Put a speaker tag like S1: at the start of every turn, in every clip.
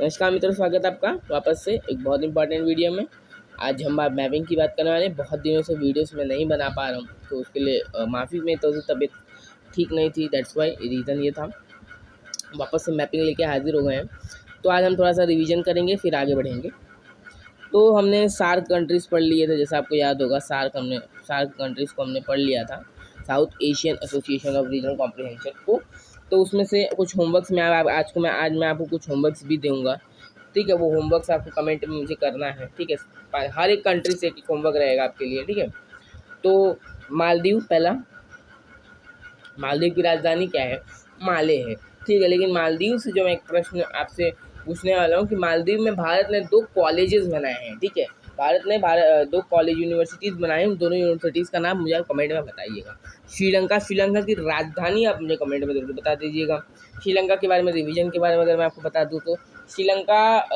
S1: नमस्कार मित्रों, स्वागत है आपका वापस से एक बहुत इंपॉर्टेंट वीडियो में। आज हम मैपिंग की बात करने वाले हैं। बहुत दिनों से वीडियोस में नहीं बना पा रहा हूँ, तो उसके लिए माफ़ी में तो तबीयत ठीक नहीं थी, दैट्स वाई रीज़न ये था। वापस से मैपिंग लेके हाजिर हो गए हैं। तो आज हम थोड़ा सा रिवीजन करेंगे, फिर आगे बढ़ेंगे। तो हमने सार्क कंट्रीज़ पढ़ लिए थे, जैसा आपको याद होगा। सार्क कंट्रीज़ को हमने पढ़ लिया था, south Asian association of regional comprehension को। तो उसमें से कुछ होमवर्क्स में आज मैं आपको कुछ होमवर्क्स भी दूंगा, ठीक है। वो होमवर्क्स आपको कमेंट में मुझे करना है, ठीक है। हर एक कंट्री से एक होमवर्क रहेगा आपके लिए, ठीक है। तो मालदीव, पहला, मालदीव की राजधानी क्या है? माले है, ठीक है। लेकिन मालदीव से जो मैं एक प्रश्न आपसे पूछने वाला हूँ कि मालदीव में भारत ने 2 कॉलेजेस बनाए हैं, ठीक है। भारत ने 2 कॉलेज यूनिवर्सिटीज़ बनाए हैं। उन दोनों यूनिवर्सिटीज़ का नाम मुझे आप कमेंट में बताइएगा। श्रीलंका की राजधानी आप मुझे कमेंट में ज़रूर बता दीजिएगा। श्रीलंका के बारे में, रिवीजन के बारे में अगर मैं आपको बता दूँ तो श्रीलंका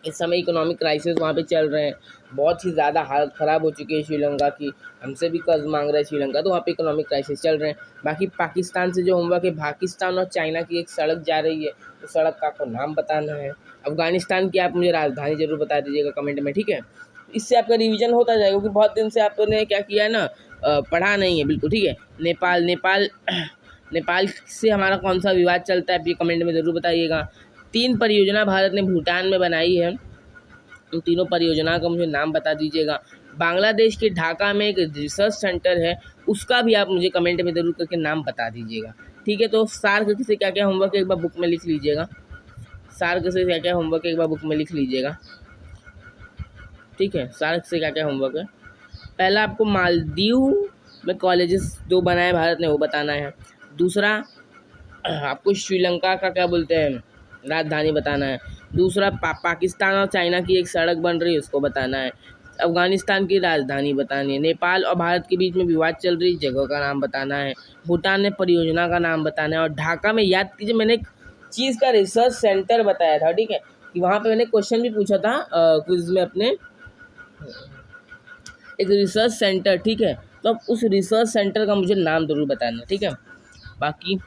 S1: इस समय इकोनॉमिक क्राइसिस वहाँ पे चल रहे हैं। बहुत ही ज़्यादा हालत ख़राब हो चुकी है श्रीलंका की। हमसे भी कर्ज मांग रहा है श्रीलंका, तो वहाँ पे इकोनॉमिक क्राइसिस चल रहे हैं। बाकी पाकिस्तान से जो होमवर्क है, पाकिस्तान और चाइना की एक सड़क जा रही है, उस सड़क का आपको नाम बताना है। अफगानिस्तान की आप मुझे राजधानी ज़रूर बता दीजिएगा कमेंट में, ठीक है। इससे आपका रिवीजन होता जाएगा, क्योंकि बहुत दिन से आपने क्या किया है ना, पढ़ा नहीं है बिल्कुल, ठीक है। नेपाल से हमारा कौन सा विवाद चलता है, आप ये कमेंट में ज़रूर बताइएगा। 3 परियोजना भारत ने भूटान में बनाई है, उन तीनों परियोजना का मुझे नाम बता दीजिएगा। बांग्लादेश के ढाका में एक रिसर्च सेंटर है, उसका भी आप मुझे कमेंट में ज़रूर करके नाम बता दीजिएगा, ठीक है। तो सार्क से क्या क्या होमवर्क एक बार बुक में लिख लीजिएगा। सार्क से क्या क्या होमवर्क एक बार बुक में लिख लीजिएगा, ठीक है। सार्क से क्या क्या होमवर्क है? पहला, आपको मालदीव में कॉलेजेस 2 बनाए भारत ने, वो बताना है। दूसरा, आपको श्रीलंका का क्या बोलते हैं, राजधानी बताना है। दूसरा, पाकिस्तान और चाइना की एक सड़क बन रही है, उसको बताना है। अफगानिस्तान की राजधानी बतानी है। नेपाल और भारत के बीच में विवाद चल रही जगह का नाम बताना है। भूटान में परियोजना का नाम बताना है। और ढाका में, याद कीजिए, मैंने एक चीज़ का रिसर्च सेंटर बताया था, ठीक है, कि वहाँ पे मैंने क्वेश्चन भी पूछा था क्विज में अपने, एक रिसर्च सेंटर, ठीक है। तो अब उस रिसर्च सेंटर का मुझे नाम ज़रूर बताना, ठीक है। बाकी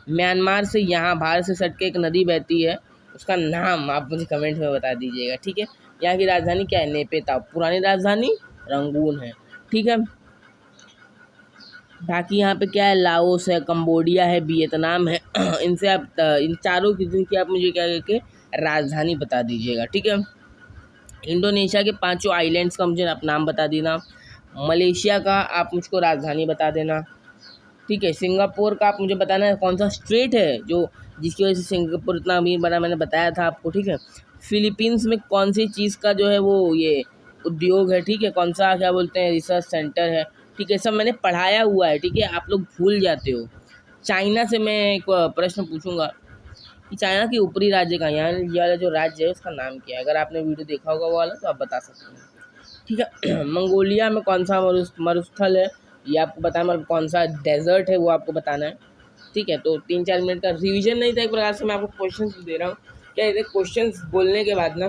S1: म्यांमार से यहाँ भारत से सट के एक नदी बहती है, उसका नाम आप मुझे कमेंट में बता दीजिएगा, ठीक है। यहाँ की राजधानी क्या है? नेपेता। पुरानी राजधानी रंगून है, ठीक है। बाकी यहाँ पे क्या है? लाओस है, कंबोडिया है, वियतनाम है। इनसे आप इन चारों की आप मुझे क्या करके राजधानी बता दीजिएगा, ठीक है। इंडोनेशिया के 5 आइलैंड्स का मुझे आप नाम बता देना। मलेशिया का आप मुझको राजधानी बता देना, ठीक है। सिंगापुर का आप मुझे बताना है कौन सा स्ट्रेट है जो जिसकी वजह से सिंगापुर इतना अमीर बना, मैंने बताया था आपको, ठीक है। फिलीपींस में कौन सी चीज़ का जो है वो ये उद्योग है, ठीक है, कौन सा क्या बोलते हैं रिसर्च सेंटर है, ठीक है। सब मैंने पढ़ाया हुआ है, ठीक है, आप लोग भूल जाते हो। चाइना से मैं एक प्रश्न पूछूंगा कि चाइना की ऊपरी राज्य का, यहाँ ये वाला जो राज्य है उसका नाम क्या है? अगर आपने वीडियो देखा होगा वो वाला, तो आप बता सकते हैं, ठीक है। मंगोलिया में कौन सा मरुस्थल है, ये आपको बताना। मतलब कौन सा डेजर्ट है वो आपको बताना है, ठीक है। तो 3-4 मिनट का रिवीजन नहीं था, एक प्रकार से मैं आपको क्वेश्चंस दे रहा हूँ। क्या कहते हैं, क्वेश्चंस बोलने के बाद ना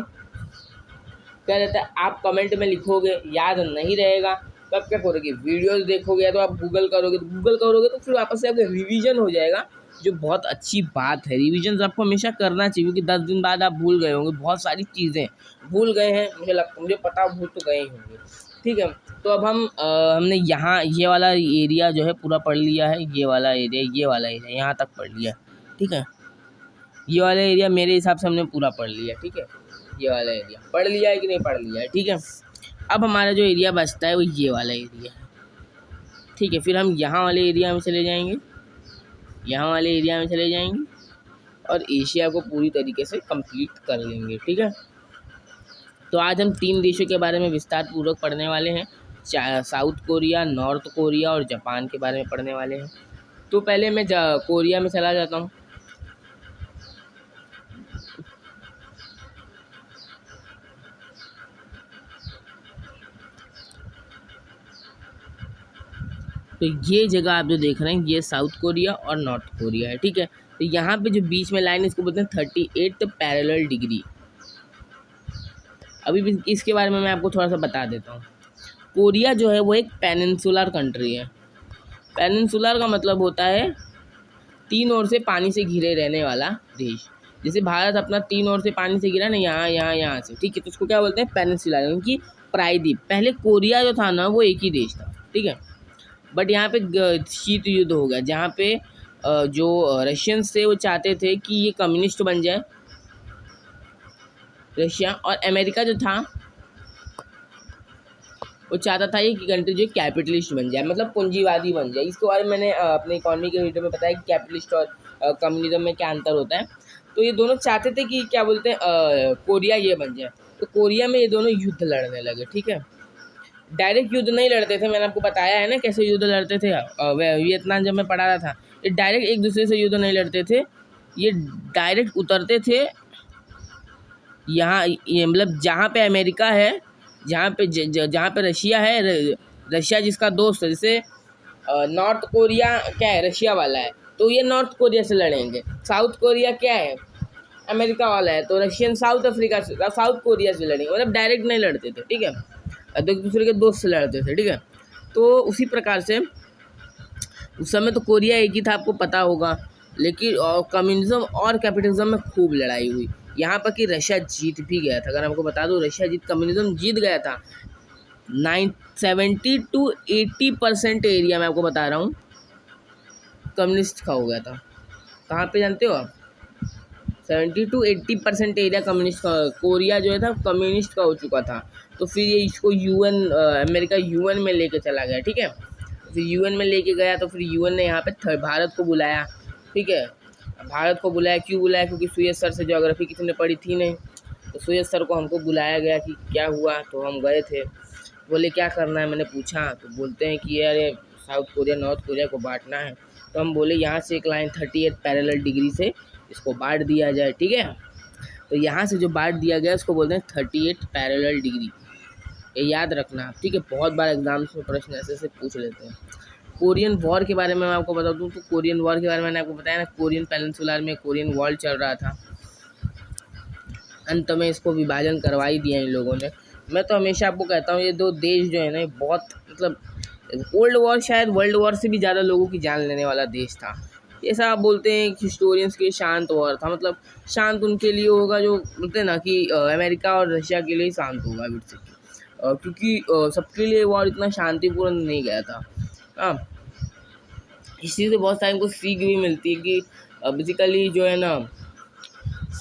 S1: क्या रहता है, आप कमेंट में लिखोगे, याद नहीं रहेगा तो आप क्या करोगे, वीडियोस देखोगे या तो आप गूगल करोगे, तो फिर वापस से आपका रिवीजन हो जाएगा, जो बहुत अच्छी बात है। रिवीजन आपको हमेशा करना चाहिए, क्योंकि 10 दिन बाद आप भूल गए होंगे, बहुत सारी चीज़ें भूल गए हैं, मुझे पता, भूल तो गए ही होंगे, ठीक है। तो अब हमने यहाँ ये वाला एरिया जो है पूरा पढ़ लिया है। ये वाला एरिया यहाँ तक पढ़ लिया, ठीक है। ये वाला एरिया मेरे हिसाब से हमने पूरा पढ़ लिया, ठीक है। ये वाला एरिया पढ़ लिया है कि नहीं पढ़ लिया है, ठीक है। अब हमारा जो एरिया बचता है वो ये वाला एरिया है, ठीक है। फिर हम यहाँ वाले एरिया में चले जाएंगे, और एशिया को पूरी तरीके से कंप्लीट कर लेंगे, ठीक है। तो आज हम 3 देशों के बारे में विस्तार पूर्वक पढ़ने वाले हैं। साउथ कोरिया, नॉर्थ कोरिया और जापान के बारे में पढ़ने वाले हैं। तो पहले मैं कोरिया में चला जाता हूँ। तो ये जगह आप जो देख रहे हैं, ये साउथ कोरिया और नॉर्थ कोरिया है, ठीक है। तो यहाँ पे जो बीच में लाइन, इसको बोलते हैं 38th पैरेलल डिग्री। अभी भी इसके बारे में मैं आपको थोड़ा सा बता देता हूँ। कोरिया जो है वो एक पेनिनसुलर कंट्री है। पेनिनसुलर का मतलब होता है 3 ओर से पानी से घिरे रहने वाला देश। जैसे भारत अपना 3 ओर से पानी से गिरा ना, यहाँ यहाँ यहाँ से, ठीक है, तो उसको क्या बोलते हैं, पेनिनसुला, उनकी प्रायद्वीप। पहले कोरिया जो था ना वो एक ही देश था, ठीक है, बट यहाँ पे शीत युद्ध हो गया, जहाँ पे जो रशियंस थे वो चाहते थे कि ये कम्युनिस्ट बन जाए रशिया, और अमेरिका जो था वो चाहता था ये कि कंट्री जो कैपिटलिस्ट बन जाए, मतलब पूंजीवादी बन जाए। इसके बारे में मैंने अपने इकोनॉमी के वीडियो में बताया कि कैपिटलिस्ट और कम्युनिज्म में क्या अंतर होता है। तो ये दोनों चाहते थे कि क्या बोलते हैं कोरिया ये बन जाए, तो कोरिया में ये दोनों युद्ध लड़ने लगे, ठीक है। डायरेक्ट युद्ध नहीं लड़ते थे, मैंने आपको बताया है ना कैसे युद्ध लड़ते थे। वियतनाम जब मैं पढ़ा रहा था, ये डायरेक्ट एक दूसरे से युद्ध नहीं लड़ते थे, ये डायरेक्ट उतरते थे यहाँ, ये मतलब जहाँ पे अमेरिका है, जहाँ पे रशिया है, रशिया जिसका दोस्त है, जैसे नॉर्थ कोरिया क्या है, रशिया वाला है, तो ये नॉर्थ कोरिया से लड़ेंगे। साउथ कोरिया क्या है, अमेरिका वाला है, तो रशियन साउथ कोरिया से लड़ेंगे, मतलब डायरेक्ट नहीं लड़ते थे, ठीक है, तो एक दूसरे के दोस्त से लड़ते थे, ठीक है। तो उसी प्रकार से उस समय तो कोरिया एक ही था, आपको पता होगा, लेकिन कम्युनिज्म और कैपिटलिज्म में खूब लड़ाई हुई, यहाँ पर कि रशिया जीत भी गया था। अगर आपको बता दूँ, रशिया कम्युनिज्म जीत गया था। 70 to 80% एरिया में आपको बता रहा हूँ कम्युनिस्ट का हो गया था। कहाँ पे जानते हो आप, 70 to 80% एरिया कम्युनिस्ट का, कोरिया जो है था कम्युनिस्ट का हो चुका था। तो फिर ये इसको अमेरिका यूएन में लेके चला गया, ठीक है, फिर यूएन में लेके गया, तो फिर यूएन ने यहाँ पे भारत को बुलाया, ठीक है, भारत को बुलाया, क्यों बुलाया, क्योंकि सुयज सर से ज्योग्राफी किसी ने पढ़ी थी नहीं, तो सुयज सर को हमको बुलाया गया कि क्या हुआ, तो हम गए थे, बोले क्या करना है, मैंने पूछा, तो बोलते हैं कि अरे साउथ कोरिया नॉर्थ कोरिया को बांटना है, तो हम बोले यहाँ से एक लाइन 38 पैरेलल डिग्री से इसको बांट दिया जाए, ठीक है। तो यहाँ से जो बांट दिया गया उसको बोलते हैं 38 पैरेलल डिग्री, ये याद रखना, ठीक है, बहुत बार एग्जाम्स में प्रश्न ऐसे पूछ लेते हैं। कोरियन वॉर के बारे में मैं आपको बता दूं, तो कोरियन वॉर के बारे में मैंने आपको बताया ना, कोरियन पेनिनसुला में कोरियन वॉर चल रहा था, अंत में इसको विभाजन करवा ही दिया इन लोगों ने। मैं तो हमेशा आपको कहता हूँ ये दो देश जो है ना, बहुत मतलब कोल्ड वॉर शायद वर्ल्ड वॉर से भी ज़्यादा लोगों की जान लेने वाला देश था। ऐसा आप बोलते हैं कि हिस्टोरियंस के शांत वॉर था, मतलब शांत उनके लिए होगा जो बोलते हैं ना कि अमेरिका और रशिया के लिए शांत होगा बेसिकली, क्योंकि सबके लिए वॉर इतना शांतिपूर्ण नहीं गया था। हाँ, इस चीज़ से बहुत सारी हमको सीख भी मिलती है कि बेसिकली जो है ना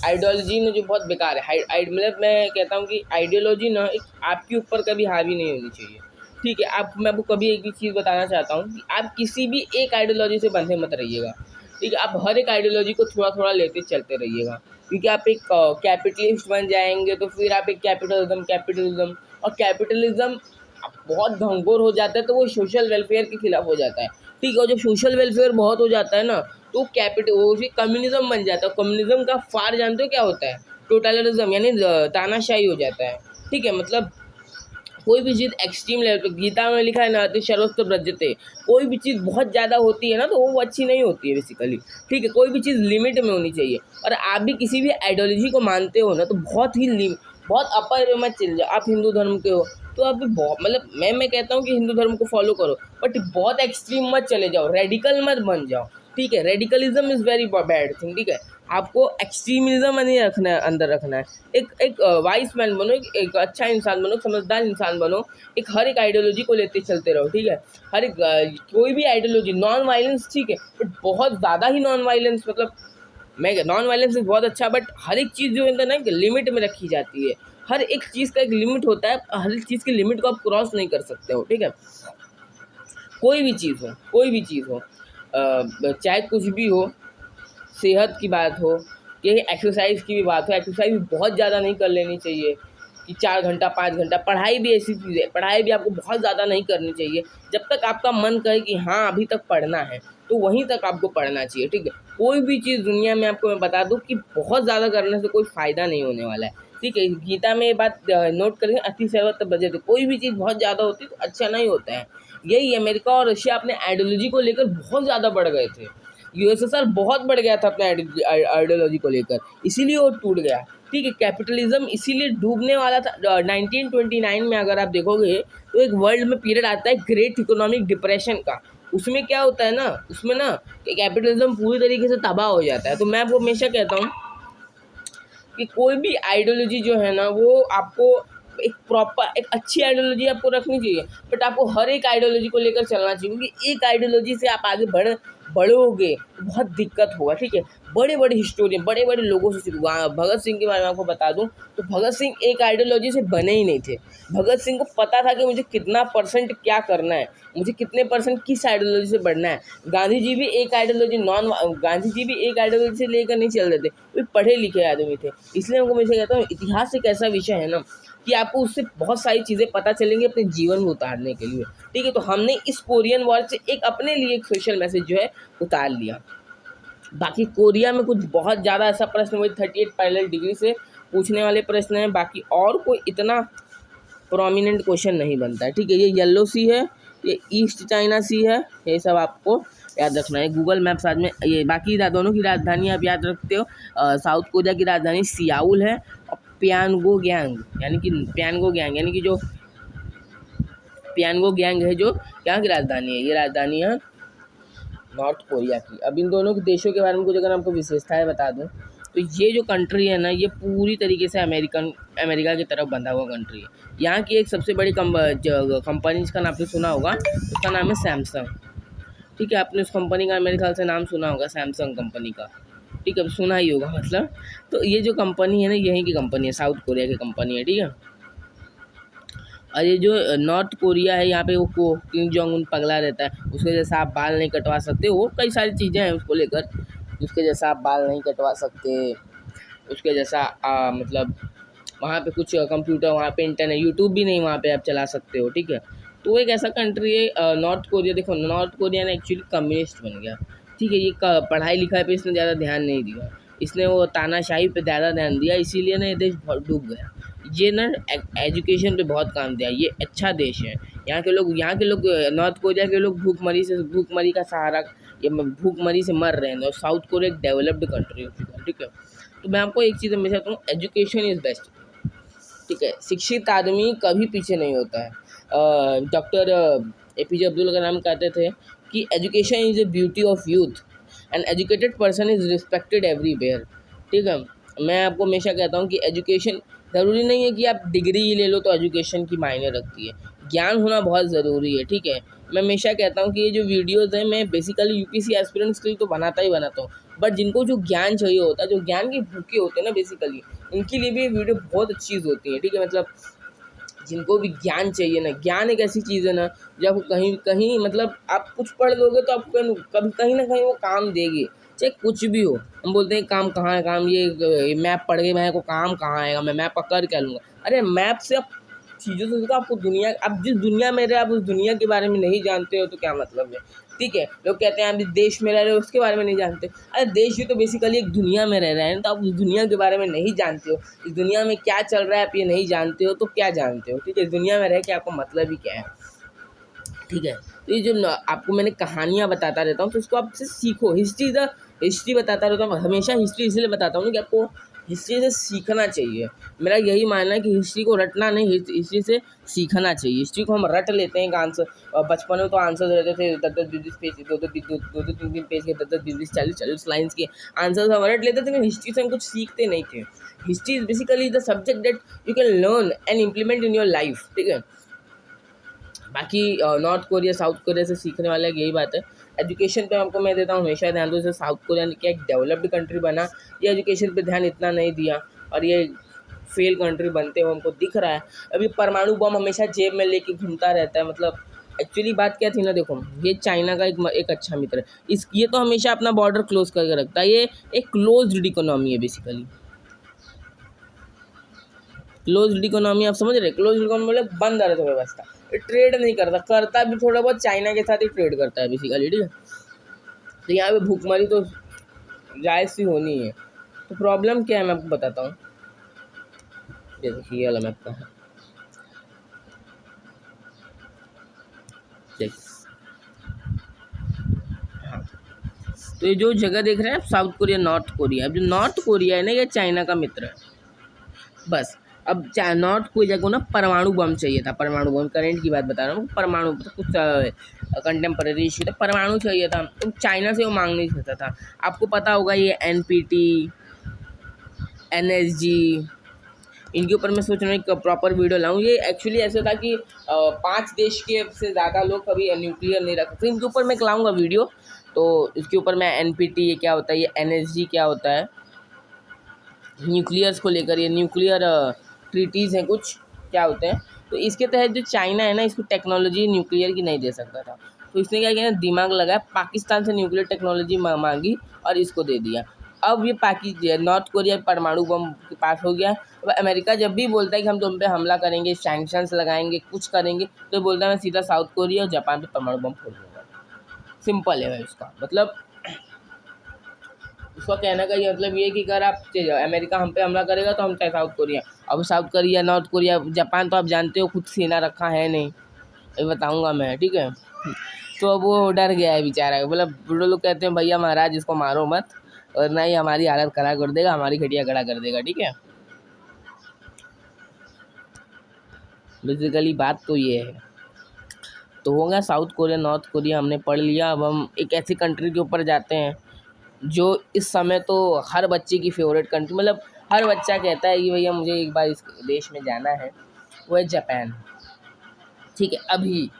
S1: आइडियोलॉजी में जो बहुत बेकार है, मतलब मैं कहता हूँ कि आइडियोलॉजी ना एक आपके ऊपर कभी हावी नहीं होनी चाहिए, ठीक है। मैं आपको कभी एक भी चीज़ बताना चाहता हूँ कि आप किसी भी एक आइडियोलॉजी से बंधे मत रहिएगा, ठीक है, आप हर एक आइडियोलॉजी को थोड़ा थोड़ा लेते चलते रहिएगा, क्योंकि आप एक कैपिटलिस्ट बन जाएंगे तो फिर आप एक कैपिटलिज्म और कैपिटलिज्म बहुत घंघोर हो जाता है तो वो सोशल वेलफेयर के खिलाफ हो जाता है, ठीक है, और जब सोशल वेलफेयर बहुत हो जाता है ना तो वो कम्युनिज्म बन जाता है। कम्युनिज्म का फार जानते हो क्या होता है, टोटलिज्म, यानी तानाशाही हो जाता है, ठीक है, मतलब कोई भी चीज़ एक्सट्रीम लेवल पे, गीता में लिखा है ना अति सर्वस्व ब्रजते, कोई भी चीज़ बहुत ज़्यादा होती है ना तो वो अच्छी नहीं होती है बेसिकली, ठीक है, कोई भी चीज़ लिमिट में होनी चाहिए। और आप भी किसी भी आइडियोलॉजी को मानते हो ना तो बहुत अपर में मत चल जाओ। आप हिंदू धर्म के हो तो आप भी बहुत मतलब मैं कहता हूँ कि हिंदू धर्म को फॉलो करो, बट बहुत एक्सट्रीम मत चले जाओ, रेडिकल मत बन जाओ, ठीक है, radicalism is very bad thing, ठीक है, आपको एक्सट्रीमिज्म नहीं रखना है, अंदर रखना है, एक वाइस मैन बनो, एक अच्छा इंसान बनो, समझदार इंसान बनो, हर एक आइडियोलॉजी को लेते चलते रहो, ठीक है, हर एक कोई भी आइडियोलॉजी, नॉन वायलेंस ठीक है, बट बहुत ज़्यादा ही नॉन वायलेंस, मतलब मैं नॉन वायलेंस बहुत अच्छा, बट हर एक चीज़ जो है ना एक लिमिट में रखी जाती है, हर एक चीज़ का एक लिमिट होता है, हर एक चीज़ की लिमिट को आप क्रॉस नहीं कर सकते हो, ठीक है, कोई भी चीज़ हो चाहे कुछ भी हो, सेहत की बात हो कि एक्सरसाइज की भी बात हो, एक्सरसाइज भी बहुत ज़्यादा नहीं कर लेनी चाहिए कि 4 घंटा 5 घंटा। पढ़ाई भी ऐसी चीज़ है, पढ़ाई भी आपको बहुत ज़्यादा नहीं करनी चाहिए, जब तक आपका मन करे कि हाँ अभी तक पढ़ना है तो वहीं तक आपको पढ़ना चाहिए, ठीक है। कोई भी चीज़ दुनिया में आपको मैं बता दूँ कि बहुत ज़्यादा करने से कोई फ़ायदा नहीं होने वाला है, ठीक है, गीता में ये बात नोट करेंगे, अति सर्वत्र ब्रजते, कोई भी चीज़ बहुत ज़्यादा होती है तो अच्छा नहीं होता है। यही अमेरिका और रशिया अपने आइडियोलॉजी को लेकर बहुत ज़्यादा बढ़ गए थे, यूएसएसआर बहुत बढ़ गया था अपने आइडियोलॉजी को लेकर, इसीलिए वो टूट गया, ठीक है। कैपिटलिज्म इसीलिए डूबने वाला था 1929 में, अगर आप देखोगे तो एक वर्ल्ड में पीरियड आता है ग्रेट इकोनॉमिक डिप्रेशन का, उसमें क्या होता है ना, उसमें ना कि कैपिटलिज्म पूरी तरीके से तबाह हो जाता है। तो मैं आपको हमेशा कहता हूँ कि कोई भी आइडियोलॉजी जो है ना वो आपको एक प्रॉपर एक अच्छी आइडियोलॉजी आपको रखनी चाहिए, बट आपको हर एक आइडियोलॉजी को लेकर चलना चाहिए, क्योंकि एक आइडियोलॉजी से आप आगे बढ़ोगे तो बहुत दिक्कत होगा, ठीक है। बड़े बड़े हिस्टोरियन बड़े बड़े लोगों से सीखो। भगत सिंह के बारे में आपको बता दूं तो भगत सिंह एक आइडियोलॉजी से बने ही नहीं थे। भगत सिंह को पता था कि मुझे कितना परसेंट क्या करना है, मुझे कितने परसेंट किस आइडियोलॉजी से बढ़ना है। गांधी जी भी एक आइडियोलॉजी गांधी जी भी एक आइडियोलॉजी से लेकर नहीं चल रहे थे, वो पढ़े लिखे आदमी थे। इसलिए मैं हमेशा कहता हूँ इतिहास एक ऐसा विषय है ना कि आपको उससे बहुत सारी चीज़ें पता चलेंगी अपने जीवन में उतारने के लिए, ठीक है। तो हमने इस कोरियन वॉर से एक अपने लिए एक सोशल मैसेज जो है उतार लिया। बाकी कोरिया में कुछ बहुत ज़्यादा ऐसा प्रश्न वही 38 पैरेलल डिग्री से पूछने वाले प्रश्न हैं, बाकी और कोई इतना प्रोमिनेंट क्वेश्चन नहीं बनता है, ठीक है। ये येलो सी है, ये ईस्ट चाइना सी है, ये सब आपको याद रखना है। गूगल मैप्स आज में ये बाकी दोनों की राजधानी आप याद रखते हो। साउथ कोरिया की राजधानी सियाउल है और प्यानगोंग यानी कि जो प्यानगोंग है जो यहाँ की राजधानी है, ये राजधानी है नॉर्थ कोरिया की। अब इन दोनों के देशों के बारे में कुछ अगर आपको विशेषताएं बता दूं तो ये जो कंट्री है ना ये पूरी तरीके से अमेरिका की तरफ बंधा हुआ कंट्री है। यहाँ की एक सबसे बड़ी कंपनी जिसका नाम आपने सुना होगा, उसका नाम है सैमसंग, ठीक है। आपने उस कंपनी का मेरे ख्याल से नाम सुना होगा, सैमसंग कंपनी का, ठीक है, सुना ही होगा मतलब। तो ये जो कंपनी है ना यहीं की कंपनी है, साउथ कोरिया की कंपनी है, ठीक है। और ये जो नॉर्थ कोरिया है यहाँ पे वो किम जोंग उन पगला रहता है, उसके जैसा आप बाल नहीं कटवा सकते, वो कई सारी चीज़ें हैं उसको लेकर, उसके जैसा आप बाल नहीं कटवा सकते, उसके जैसा मतलब वहाँ पे कुछ कंप्यूटर, वहाँ पे इंटरनेट, यूट्यूब भी नहीं वहाँ पे आप चला सकते हो, ठीक है। तो वो एक ऐसा कंट्री है नॉर्थ कोरिया। देखो नॉर्थ कोरिया ने एक्चुअली कम्युनिस्ट बन गया, ठीक है। ये पढ़ाई लिखाई पे इसने ज़्यादा ध्यान नहीं दिया, इसने वो तानाशाही पे ज़्यादा ध्यान दिया, इसीलिए ना ये देश बहुत डूब गया। ये ना एजुकेशन पे बहुत काम दिया, ये अच्छा देश है। यहाँ के लोग नॉर्थ कोरिया के लोग भूखमरी का सहारा, ये भूखमरी से मर रहे हैं, और साउथ कोरिया एक डेवलप्ड कंट्री हो चुका है, ठीक है। तो मैं आपको एक चीज़ हमेशा कहता हूँ, एजुकेशन इज़ बेस्ट, ठीक है। शिक्षित आदमी कभी पीछे नहीं होता है। डॉक्टर APJ अब्दुल कलाम कहते थे कि education is a beauty of youth and educated person is respected everywhere, ठीक है। मैं आपको हमेशा कहता हूँ कि एजुकेशन ज़रूरी नहीं है कि आप डिग्री ही ले लो तो एजुकेशन की मायने रखती है, ज्ञान होना बहुत ज़रूरी है, ठीक है। मैं हमेशा कहता हूँ कि ये जो वीडियोज़ हैं मैं बेसिकली UPSC एस्पिरेंट्स के लिए तो बनाता ही बनाता हूँ, बट जिनको जो ज्ञान चाहिए होता है, जो ज्ञान के भूखे होते हैं ना बेसिकली, उनके लिए भी ये वीडियो बहुत अच्छी चीज़ होती है, ठीक है। मतलब जिनको भी ज्ञान चाहिए ना, ज्ञान एक ऐसी चीज़ है ना जो आपको कहीं कहीं मतलब आप कुछ पढ़ लोगे तो आपको कभी कहीं ना कहीं वो काम देगी, चाहे कुछ भी हो। हम बोलते हैं काम कहाँ है, काम ये मैप पढ़ के मेरे को काम कहाँ आएगा, मैं मैप पकड़ क्या लूँगा। अरे मैप से आप चीज़ों से आपको दुनिया, आप जिस दुनिया में रहे आप उस दुनिया के बारे में नहीं जानते हो तो क्या मतलब है, ठीक है। लोग कहते हैं आप जिस देश में रह रहे हो उसके बारे में नहीं जानते, अरे देश ही तो बेसिकली एक दुनिया में रह रहे हैं, तो आप उस दुनिया के बारे में नहीं जानते हो, इस दुनिया में क्या चल रहा है आप ये नहीं जानते हो तो क्या जानते हो, ठीक है। दुनिया में रह के आपको मतलब ही क्या है, ठीक है। तो ये जो आपको मैंने कहानियाँ बताता रहता हूँ तो उसको आपसे सीखो, हिस्ट्री बताता रहता हूँ, हमेशा हिस्ट्री इसलिए बताता हूँ कि आपको हिस्ट्री से सीखना चाहिए। मेरा यही मानना है कि हिस्ट्री को रटना नहीं, हिस्ट्री से सीखना चाहिए। हिस्ट्री को हम रट लेते हैं, आंसर बचपन में तो आंसर रहते थे 10-10 पेज, 2-2 3 पेज के 10-10 20-40 लाइन्स के आंसर हम रट लेते थे, लेकिन हिस्ट्री से हम कुछ सीखते नहीं थे। History is basically the subject that you can learn and implement in your life, ठीक है। बाकी नॉर्थ कोरिया साउथ कोरिया से सीखने वाला यही बात है। एजुकेशन पे आपको मैं देता हूँ हमेशा ध्यान दो, जैसे साउथ कोरिया ने क्या एक डेवलप्ड कंट्री बना, ये एजुकेशन पे ध्यान इतना नहीं दिया और ये फेल कंट्री बनते हुए हमको दिख रहा है। अभी परमाणु बम हमेशा जेब में लेके घूमता रहता है, मतलब एक्चुअली बात क्या थी ना, देखो ये चाइना का एक अच्छा मित्र है, ये तो हमेशा अपना बॉर्डर क्लोज करके रखता है, ये एक क्लोज्ड इकोनॉमी है बेसिकली। क्लोज्ड इकोनॉमी आप समझ रहे, क्लोज्ड इकोनॉमी मतलब बंद अर्थव्यवस्था, ट्रेड नहीं करता भी थोड़ा बहुत चाइना के साथ ही ट्रेड करता है बेसिकली, ठीक है। तो यहाँ पे भूखमरी तो जायज़ सी होनी है। तो प्रॉब्लम क्या है मैं आपको बताता हूँ, जैसे ये वाला मैप का है, देखिए हाँ। तो ये जो जगह देख रहे हैं आप साउथ कोरिया नॉर्थ कोरिया, अब जो नॉर्थ कोरिया है ना ये चाइना का मित्र है बस। अब नॉर्थ कोरिया को ना परमाणु बम चाहिए था, परमाणु बम करंट की बात बता रहा हूँ, परमाणु कुछ कंटेम्परेरी इशू था, परमाणु चाहिए था, तो चाइना से वो मांग नहीं सकता था। आपको पता होगा ये NPT NSG, इनके ऊपर मैं सोच रहा हूँ एक प्रॉपर वीडियो लाऊं। ये एक्चुअली ऐसा था कि 5 देश के से ज़्यादा लोग कभी न्यूक्लियर नहीं रखते, तो इनके ऊपर मैं लाऊंगा वीडियो। तो इसके ऊपर मैं NPT ये क्या होता है, ये NSG क्या होता है, न्यूक्लियर्स को लेकर ये न्यूक्लियर ट्रीटीज़ हैं कुछ क्या होते हैं। तो इसके तहत जो चाइना है ना, इसको टेक्नोलॉजी न्यूक्लियर की नहीं दे सकता था, तो इसने क्या किया, दिमाग लगाया, पाकिस्तान से न्यूक्लियर टेक्नोलॉजी मांगी और इसको दे दिया। अब ये नॉर्थ कोरिया परमाणु बम के पास हो गया है। अब अमेरिका जब भी बोलता है कि हम तुम पे हमला करेंगे, सैंक्शंस लगाएंगे, कुछ करेंगे, तो बोलता है मैं सीधा साउथ कोरिया और जापान पे परमाणु बम फोड़ दूंगा। सिंपल है भाई उसका मतलब। उसका कहने का ये मतलब ये है कि अगर आप अमेरिका हम पे हमला करेगा तो हम चाहे साउथ कोरिया, अब south Korea, north Korea, Japan तो आप जानते हो खुद सेना रखा है नहीं, ये बताऊंगा मैं, ठीक है। तो अब वो डर गया है बेचारा, मतलब बूढ़े लोग कहते हैं भैया महाराज इसको मारो मत, और ना ही हमारी हालत खराब कर देगा, हमारी खटिया खड़ा कर देगा, ठीक है। बेसिकली बात तो ये है। तो हो गया साउथ कोरिया, नॉर्थ कोरिया हमने पढ़ लिया। अब हम एक ऐसी कंट्री के ऊपर जाते हैं जो इस समय तो हर बच्चे की फेवरेट कंट्री, मतलब हर बच्चा कहता है कि भैया मुझे एक बार इस देश में जाना है, वो है जापान, ठीक है। अभी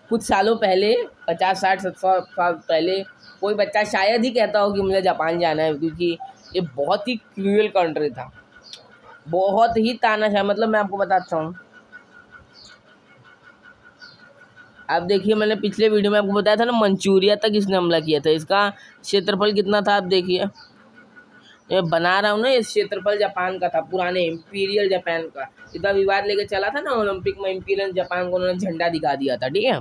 S1: कुछ सालों पहले 50-60-70 साल पहले कोई बच्चा शायद ही कहता हो कि मुझे जापान जाना है, क्योंकि ये बहुत ही क्रूअल कंट्री था, बहुत ही तानाशाह। मतलब मैं आपको बताता हूँ, आप देखिए मैंने पिछले वीडियो में आपको बताया था ना, मंचूरिया तक इसने हमला किया था। इसका क्षेत्रफल कितना था आप देखिए, मैं बना रहा हूँ ना, इस क्षेत्रफल जापान का था, पुराने इम्पीरियल जापान का। इतना विवाद लेके चला था ना ओलंपिक में, इम्पीरियल जापान को उन्होंने झंडा दिखा दिया था, ठीक है।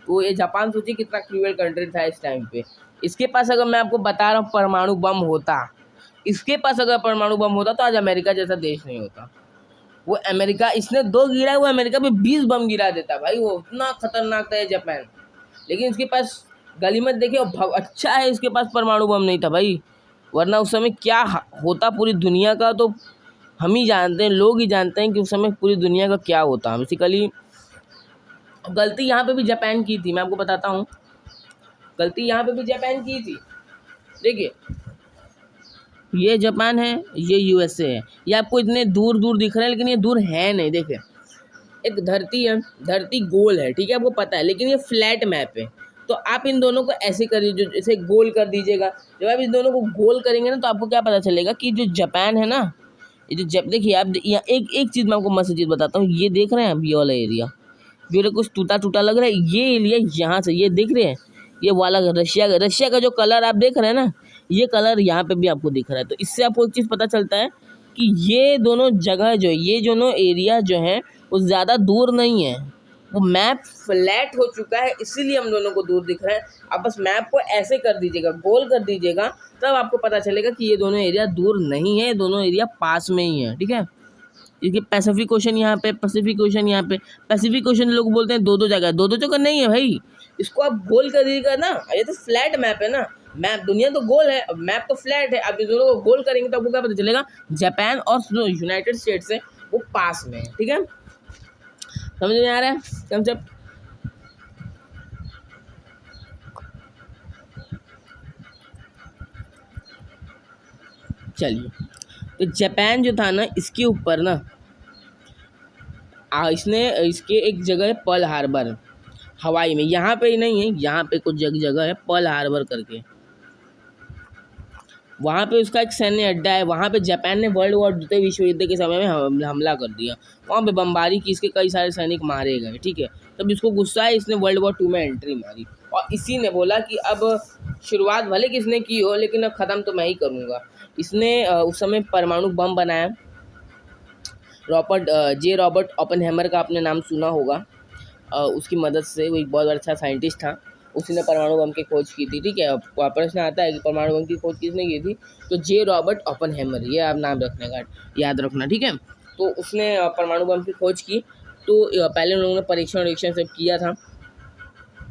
S1: तो ये जापान सोचिए कितना क्रूअल कंट्री था इस टाइम पे। इसके पास अगर मैं आपको बता रहा हूँ परमाणु बम होता, इसके पास अगर परमाणु बम होता तो आज अमेरिका जैसा देश नहीं होता। वो अमेरिका, इसने 2 गिरा, वो अमेरिका पे 20 बम गिरा देता भाई, वो इतना खतरनाक था ये जापान। लेकिन इसके पास गली में देखिए, अच्छा है इसके पास परमाणु बम नहीं था भाई, वरना उस समय क्या होता पूरी दुनिया का तो हम ही जानते हैं, लोग ही जानते हैं कि उस समय पूरी दुनिया का क्या होता। बेसिकली गलती यहाँ पे भी जापान की थी, मैं आपको बताता हूँ, गलती यहाँ पे भी जापान की थी। देखिए ये जापान है, ये USA है, ये आपको इतने दूर दूर दिख रहे हैं लेकिन ये दूर है नहीं। देखिए एक धरती है, धरती गोल है, ठीक है, आपको पता है, लेकिन ये फ्लैट मैप है। तो आप इन दोनों को ऐसे करिए, जो इसे गोल कर दीजिएगा। जब आप इन दोनों को गोल करेंगे ना, तो आपको क्या पता चलेगा कि जो जापान है ना, ये जो देखिए आप यहाँ एक चीज़ मैं आपको मस्त चीज़ बताता हूँ, ये देख रहे हैं आप, ये वाला एरिया, जो कुछ टूटा टूटा लग रहा है, ये एरिया यहाँ से ये दिख रहे हैं, ये वाला रशिया का जो कलर आप देख रहे हैं ना, ये कलर यहाँ पे भी आपको दिख रहा है। तो इससे आपको एक चीज़ पता चलता है कि ये दोनों जगह जो है, ये दोनों एरिया जो हैं वो ज़्यादा दूर नहीं है, वो मैप फ्लैट हो चुका है, इसीलिए हम दोनों को दूर दिख रहा है। आप बस मैप को ऐसे कर दीजिएगा, गोल कर दीजिएगा, तब आपको पता चलेगा कि ये दोनों एरिया दूर नहीं है, दोनों एरिया पास में ही है, ठीक है। क्योंकि पैसिफिक ओशन यहाँ पे, पैसिफिक ओशन यहाँ पे, पैसिफिक ओशन लोग बोलते हैं 2-2 जगह, 2-2 जगह नहीं है भाई, इसको आप गोल कर दीजिएगा ना, ये तो फ्लैट मैप है ना, मैप दुनिया तो गोल है, मैप तो फ्लैट है। आप इन दोनों को गोल करेंगे तो आपको क्या पता चलेगा, जापान और यूनाइटेड स्टेट्स है वो पास में है, ठीक है। समझ में आ रहा है कंसेप्ट? चलिए, तो जापान जो था ना, इसके ऊपर ना इसने इसके एक जगह है पर्ल हार्बर, हवाई में, यहाँ पे ही नहीं है, यहाँ पे कुछ जगह है पर्ल हार्बर करके, वहाँ पे उसका एक सैन्य अड्डा है। वहाँ पे जापान ने वर्ल्ड वॉर द्वितीय विश्व युद्ध के समय में हमला कर दिया, वहाँ पे बमबारी की, इसके कई सारे सैनिक मारे गए, ठीक है। तब इसको गुस्सा है, इसने वर्ल्ड वॉर 2 में एंट्री मारी, और इसी ने बोला कि अब शुरुआत भले किसने की हो, लेकिन अब ख़त्म तो मैं ही करूँगा। इसने उस समय परमाणु बम बनाया। रॉबर्ट ओपेनहाइमर का आपने नाम सुना होगा, उसकी मदद से, वो एक बहुत अच्छा साइंटिस्ट था, उसी ने परमाणु बम की खोज की थी, ठीक है। अब प्रश्न आता है कि परमाणु बम की खोज किसने की थी, तो रॉबर्ट ओपेनहाइमर, ये आप नाम रखने का याद रखना, ठीक है। तो उसने परमाणु बम की खोज की। तो पहले उन्होंने परीक्षण सब किया था,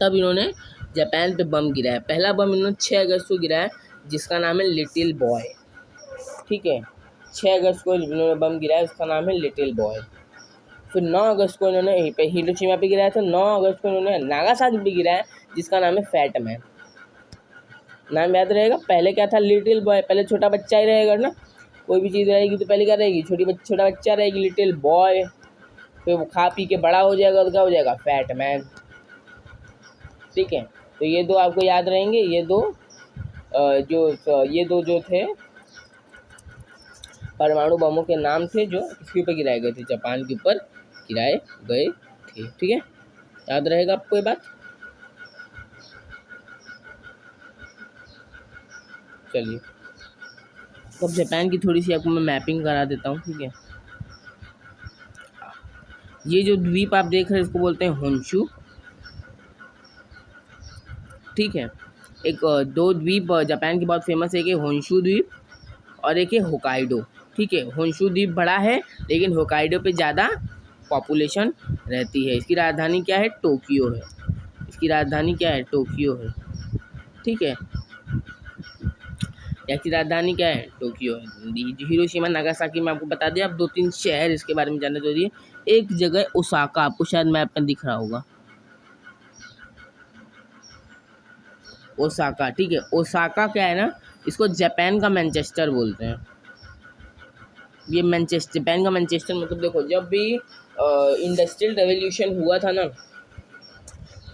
S1: तब इन्होंने जापान पे बम गिराया। पहला बम इन्होंने 6 अगस्त को गिराया, जिसका नाम है लिटिल बॉय, ठीक है। 6 अगस्त को इन्होंने बम गिराया, उसका नाम है लिटिल बॉय। फिर 9 अगस्त को इन्होंने हिरोशिमा पे गिराया था। 9 अगस्त को इन्होंने नागासाकी पे गिराया, जिसका नाम है फैट मैन। नाम याद रहेगा, पहले क्या था, लिटिल बॉय, पहले छोटा बच्चा ही रहेगा ना, कोई भी चीज़ रहेगी तो पहले क्या रहेगी, छोटा बच्चा रहेगी, लिटिल बॉय। फिर वो खा पी के बड़ा हो जाएगा तो क्या हो जाएगा, फैट मैन। ठीक है, तो ये दो आपको याद रहेंगे, ये दो जो थे परमाणु बमों के नाम थे जो किसके ऊपर गिराए गए थे, जापान के ऊपर गिराए गए थे। ठीक है, याद रहेगा आपको ये बात। चलिए, अब जापान की थोड़ी सी आपको मैं मैपिंग करा देता हूँ। ठीक है, ये जो द्वीप आप देख रहे हैं इसको बोलते हैं होन्शु। ठीक है, दो द्वीप जापान की बहुत फेमस है, एक है होन्शु द्वीप और एक है होकाइडो। ठीक है, होन्शु द्वीप बड़ा है लेकिन होकाइडो पे ज़्यादा पॉपुलेशन रहती है। इसकी राजधानी क्या है, टोक्यो है। इसकी राजधानी क्या है, टोक्यो है। ठीक है, इसकी राजधानी क्या है, टोक्यो है। हिरोशिमा नागासाकी में आपको बता दें, आप 2-3 शहर इसके बारे में जानना जरूरी है। एक जगह ओसाका, आपको शायद मैप में दिख रहा होगा, ओसाका। ठीक है, ओसाका क्या है ना, इसको जापान का मैनचेस्टर बोलते हैं। ये मैनचेस्टर, जापान का मैनचेस्टर मतलब देखो, जब भी इंडस्ट्रियल रेवोल्यूशन हुआ था ना,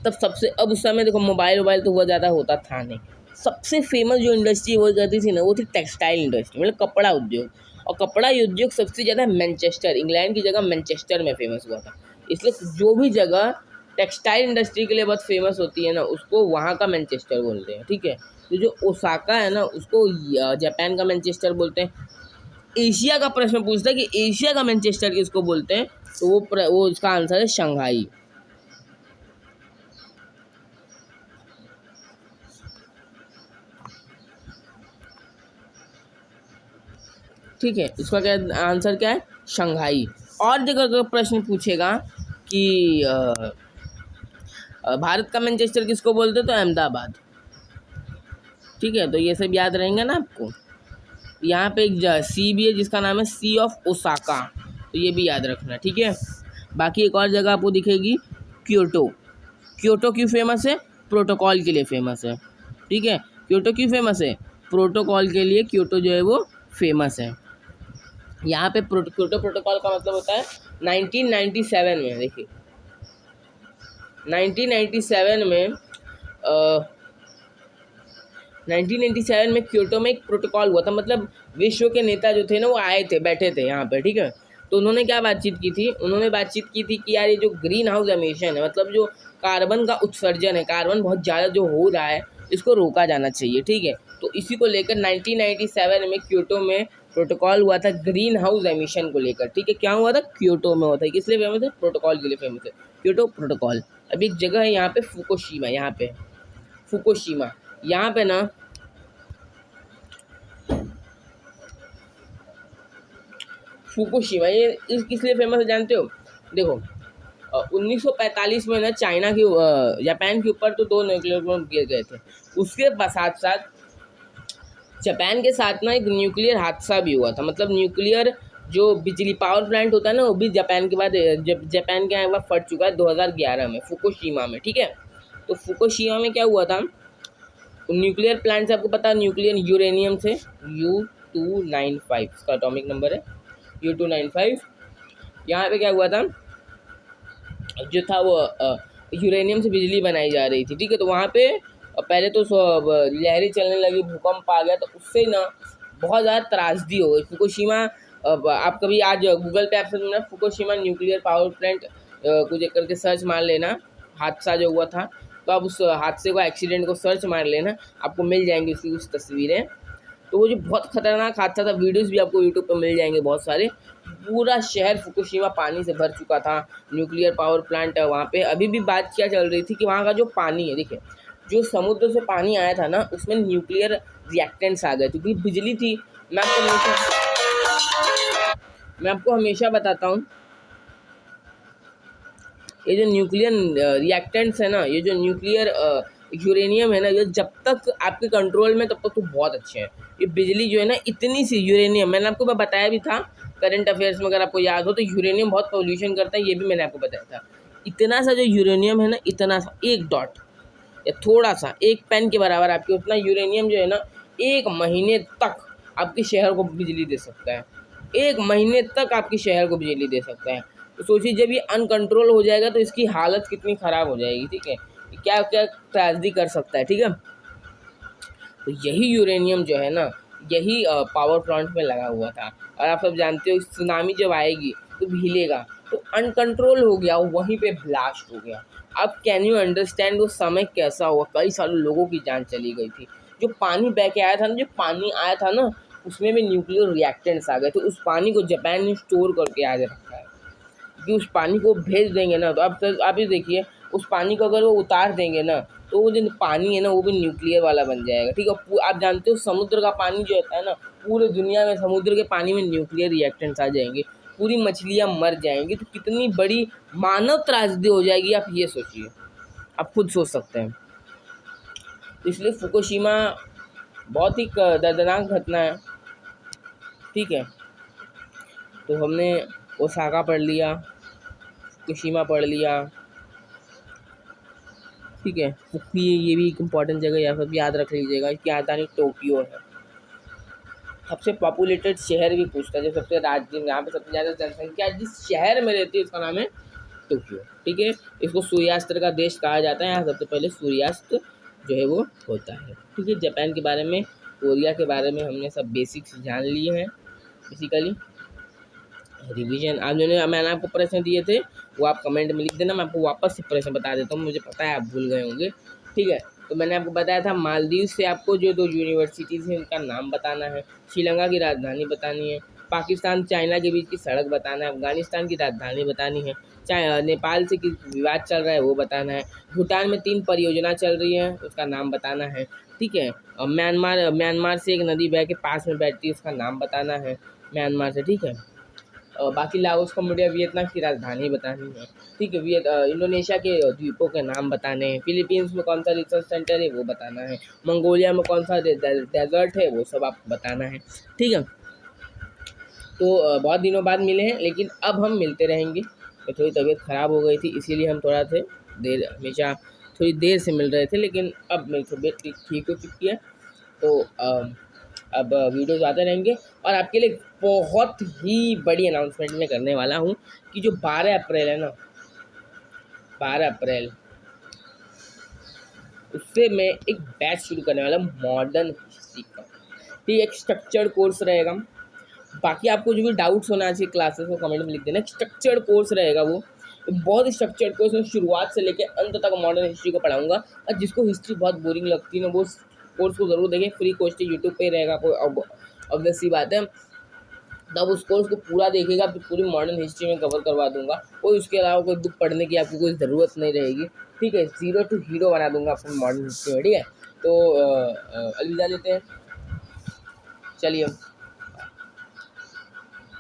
S1: तब सबसे, अब उस समय देखो मोबाइल तो हुआ ज़्यादा होता था नहीं, सबसे फेमस जो इंडस्ट्री हुआ करती थी ना, वो थी टेक्सटाइल इंडस्ट्री, मतलब कपड़ा उद्योग। और कपड़ा उद्योग सबसे ज़्यादा मैनचेस्टर, इंग्लैंड की जगह मैनचेस्टर में फेमस हुआ था। इसलिए जो भी जगह टेक्सटाइल इंडस्ट्री के लिए बहुत फेमस होती है ना, उसको वहाँ का मैनचेस्टर बोलते हैं। ठीक है, तो जो ओसाका है ना, उसको जापान का मैनचेस्टर बोलते हैं। एशिया का प्रश्न पूछता है कि एशिया का मैनचेस्टर किसको बोलते हैं, तो वो उसका आंसर है शंघाई। ठीक है, इसका क्या आंसर क्या है, शंघाई। और जगह अगर प्रश्न पूछेगा कि भारत का मैनचेस्टर किसको बोलते, तो अहमदाबाद। ठीक है, तो ये सब याद रहेंगे ना आपको। यहाँ पे एक सी भी है जिसका नाम है सी ऑफ ओसाका, तो ये भी याद रखना। ठीक है, बाकी एक और जगह आपको दिखेगी, क्योटो। क्योटो क्यों फेमस है, प्रोटोकॉल के लिए फेमस है। ठीक है, क्योटो क्यों फेमस है, प्रोटोकॉल के लिए क्योटो जो है वो फेमस है। यहाँ पे क्योटो प्रोटोकॉल का मतलब होता है 1997 में, देखिए 1997 में 1997 में क्योटो में एक प्रोटोकॉल हुआ था। मतलब विश्व के नेता जो थे ना, वो आए थे, बैठे थे यहाँ पे। ठीक है, तो उन्होंने क्या बातचीत की थी, उन्होंने बातचीत की थी कि यार ये जो ग्रीन हाउस एमिशन है, मतलब जो कार्बन का उत्सर्जन है, कार्बन बहुत ज़्यादा जो हो रहा है, इसको रोका जाना चाहिए। ठीक है, तो इसी को लेकर 1997 में क्योटो में प्रोटोकॉल हुआ था ग्रीन हाउस एमिशन को लेकर। ठीक है, क्या हुआ था, क्योटो में हुआ था। किस लिए फेमस है, प्रोटोकॉल के लिए फेमस है, क्योटो प्रोटोकॉल। अभी एक जगह है यहाँ पे फुकुशिमा, यहाँ पे फुकुशिमा, यहाँ पे ना फुकुशिमा, ये किस लिए फेमस है जानते हो, देखो 1945 में ना चाइना की जापान के ऊपर तो 2 न्यूक्लियर बम गिर गए थे। उसके साथ साथ जापान के साथ ना एक न्यूक्लियर हादसा भी हुआ था। मतलब न्यूक्लियर जो बिजली पावर प्लांट होता है ना, वो भी जापान के बाद जापान के यहाँ फट चुका है 2011 में, फुकुशिमा में। ठीक है, तो फुकुशिमा में क्या हुआ था, न्यूक्लियर प्लांट से आपको पता है न्यूक्लियर यूरेनियम से U-295 इसका एटॉमिक नंबर है, U-295। यहाँ पे क्या हुआ था, जो था वो यूरेनियम से बिजली बनाई जा रही थी। ठीक है, तो वहाँ पे पहले तो लहरें चलने लगी, भूकंप आ गया, तो उससे ना बहुत ज़्यादा त्रासदी हो गई। फुकुशिमा, आप कभी आज गूगल पे आप ना फुकुशिमा न्यूक्लियर पावर प्लांट कुछ करके सर्च मार लेना, हादसा जो हुआ था, तो आप उस हादसे को, एक्सीडेंट को सर्च मार लेना, आपको मिल जाएंगी उसकी कुछ तस्वीरें। तो वो जो बहुत खतरनाक हादसा था, वीडियोस भी आपको यूट्यूब पर मिल जाएंगे बहुत सारे। पूरा शहर फुकुशिमा पानी से भर चुका था, न्यूक्लियर पावर प्लांट है वहाँ पे। अभी भी बात क्या चल रही थी कि वहाँ का जो पानी है, देखिए जो समुद्र से पानी आया था ना, उसमें न्यूक्लियर रिएक्टेंट्स आ गए, क्योंकि बिजली थी। मैं आपको हमेशा बताता हूँ, ये जो न्यूक्लियर रिएक्टेंट्स है ना, ये जो न्यूक्लियर यूरेनियम है ना, ये जब तक आपके कंट्रोल में, तब तक तो बहुत अच्छे हैं। ये बिजली जो है ना, इतनी सी यूरेनियम, मैंने आपको बताया भी था करंट अफेयर्स में, अगर आपको याद हो तो, यूरेनियम बहुत पोल्यूशन करता है, ये भी मैंने आपको बताया था। इतना सा जो यूरेनियम है ना, इतना सा एक डॉट या थोड़ा सा एक पेन के बराबर आपके, उतना यूरेनियम जो है ना, 1 महीने तक आपके शहर को बिजली दे सकता है, 1 महीने तक आपके शहर को बिजली दे सकता है। तो सोचिए जब ये अनकंट्रोल हो जाएगा तो इसकी हालत कितनी ख़राब हो जाएगी, ठीक है, क्या क्या ट्रेजेडी कर सकता है, ठीक है। तो यही यूरेनियम जो है ना, यही पावर प्लांट में लगा हुआ था। और आप सब जानते हो सुनामी जब आएगी तो हिलेगा, तो अनकंट्रोल हो गया, वहीं पे ब्लास्ट हो गया। अब कैन यू अंडरस्टैंड वो समय कैसा हुआ, कई सालों लोगों की जान चली गई थी। जो पानी बह के आया था ना, जो पानी आया था ना, उसमें भी न्यूक्लियर रिएक्टेंट्स आ गए थे। उस पानी को जापान ने स्टोर करके आज रखा है कि उस पानी को भेज देंगे ना, तो आप ये देखिए, उस पानी को अगर वो उतार देंगे ना, तो वो जो पानी है ना, वो भी न्यूक्लियर वाला बन जाएगा, ठीक है। आप जानते हो समुद्र का पानी जो होता है ना, पूरे दुनिया में समुद्र के पानी में न्यूक्लियर रिएक्टेंट्स आ जाएंगे, पूरी मछलियाँ मर जाएंगी, तो कितनी बड़ी मानव त्रासदी हो जाएगी, आप ये सोचिए, आप खुद सोच सकते हैं। इसलिए फुकुशिमा बहुत ही दर्दनाक घटना है, ठीक है। तो हमने ओसाका पढ़ लिया, फुकुशिमा पढ़ लिया, ठीक है। फुकुई ये भी एक इम्पॉर्टेंट जगह है, सब याद रख लीजिएगा। इसकी राजधानी टोक्यो है। सबसे पॉपुलेटेड शहर भी पूछता है, जो सबसे राज्य यहाँ पे सबसे ज़्यादा जनसंख्या जिस शहर में रहती है उसका नाम है टोक्यो, ठीक है। इसको सूर्यास्त का देश कहा जाता है, यहाँ सबसे पहले सूर्यास्त जो है वो होता है, ठीक है। जापान के बारे में, कोरिया के बारे में हमने सब बेसिक्स जान लिए हैं। बेसिकली रिवीजन आज मैंने आपको प्रश्न दिए थे, वो आप कमेंट में लिख देना, मैं आपको वापस से प्रश्न बता देता हूँ, मुझे पता है आप भूल गए होंगे, ठीक है। तो मैंने आपको बताया था मालदीव से आपको जो 2 यूनिवर्सिटीज़ हैं उनका नाम बताना है, श्रीलंका की राजधानी बतानी है, पाकिस्तान चाइना के बीच की सड़क बताना है, अफगानिस्तान की राजधानी बतानी है, नेपाल से किस विवाद चल रहा है वो बताना है, भूटान में 3 परियोजना चल रही है उसका नाम बताना है, ठीक है। और म्यांमार से एक नदी बह के पास में बैठती है उसका नाम बताना है म्यांमार से, ठीक है। बाकी लाओस कम्बोडिया वियतनाम की राजधानी बतानी है, ठीक है। इंडोनेशिया के द्वीपों के नाम बताने हैं, फिलीपींस में कौन सा रिसर्च सेंटर है वो बताना है, मंगोलिया में कौन सा डेजर्ट है वो सब आपको बताना है, ठीक है। तो बहुत दिनों बाद मिले हैं, लेकिन अब हम मिलते रहेंगे। थोड़ी तबीयत ख़राब हो गई थी, इसीलिए हम थोड़ा थे हमेशा थोड़ी देर से मिल रहे थे, लेकिन अब मेरी तबीयत ठीक हो चुकी है। तो अब वीडियोज़ आते रहेंगे। और आपके लिए बहुत ही बड़ी अनाउंसमेंट मैं करने वाला हूँ कि जो 12 अप्रैल है ना, 12 अप्रैल उससे मैं एक बैच शुरू करने वाला हूँ मॉडर्न हिस्ट्री का। ये एक स्ट्रक्चर्ड कोर्स रहेगा। बाकी आपको जो भी डाउट्स होना चाहिए क्लासेस को कमेंट में लिख देना। स्ट्रक्चर्ड कोर्स रहेगा वो, बहुत ही स्ट्रक्चर्ड कोर्स में शुरुआत से लेकर अंत तक मॉडर्न हिस्ट्री को पढ़ाऊँगा। और जिसको हिस्ट्री बहुत बोरिंग लगती है ना, वो कोर्स को ज़रूर देखें। फ्री कोर्स यूट्यूब पे रहेगा, कोई ऑब्वियस सी बात है। तब उस कोर्स को पूरा देखेगा, फिर पूरी मॉडर्न हिस्ट्री में कवर करवा दूंगा। कोई उसके अलावा कोई बुक पढ़ने की आपको कोई ज़रूरत नहीं रहेगी, ठीक है। 0 to हीरो बना दूंगा आपको मॉडर्न हिस्ट्री में, ठीक है। तो अलविदा लेते हैं, चलिए।